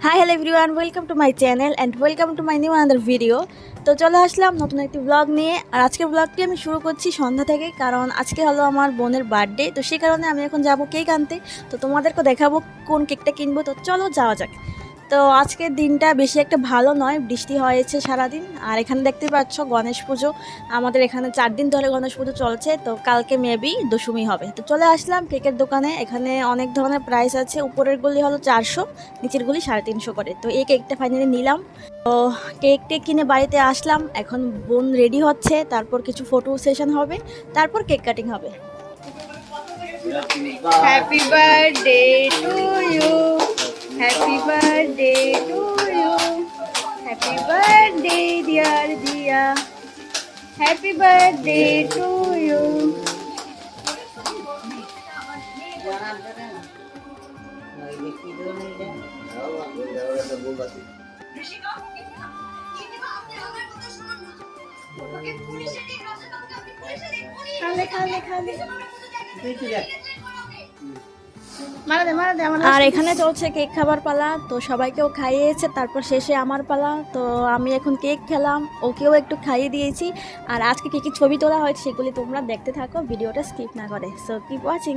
Hi hello everyone, welcome to my channel and welcome to my new another video. তো চলে আসলাম নতুন একটি blog নিয়ে। আর আজকের ব্লগটি আমি শুরু করছি সন্ধ্যা থেকে, কারণ আজকে হলো আমার বোনের বার্থডে। তো সেই কারণে আমি এখন যাব কেক আনতে। তো তোমাদেরকে দেখাবো কোন কেকটা কিনবো। তো চলো যাওয়া যাক। তো আজকের দিনটা বেশি একটা ভালো নয়, বৃষ্টি হয়েছে সারাদিন। আর এখানে দেখতে পাচ্ছ গণেশ পুজো, আমাদের এখানে 4 দিন ধরে গণেশ পুজো চলছে। তো কালকে মেবি দশমী হবে। তো চলে আসলাম কেকের দোকানে। এখানে অনেক ধরনের প্রাইস আছে, উপরের গুলি হলো 400, নিচের গুলি 350 করে। তো এই কেকটা ফাইনালি নিলাম। তো কেকটা কিনে বাড়িতে আসলাম, এখন বোন রেডি হচ্ছে, তারপর কিছু ফটো সেশন হবে, তারপর কেক কাটিং হবে। Happy birthday to you. Happy birthday to you. Happy birthday dear Dia. Happy birthday to you. আর এখানে চলছে কেক খাবার পালা। তো সবাইকেও খাইয়েছে, তারপর শেষে আমার পালা। তো আমি এখন কেক খেলাম, ওকেও একটু খাইয়ে দিয়েছি। আর আজকে কী কী ছবি তোলা হয়েছে সেগুলি তোমরা দেখতে থাকো, ভিডিওটা স্কিপ না করে। So keep watching.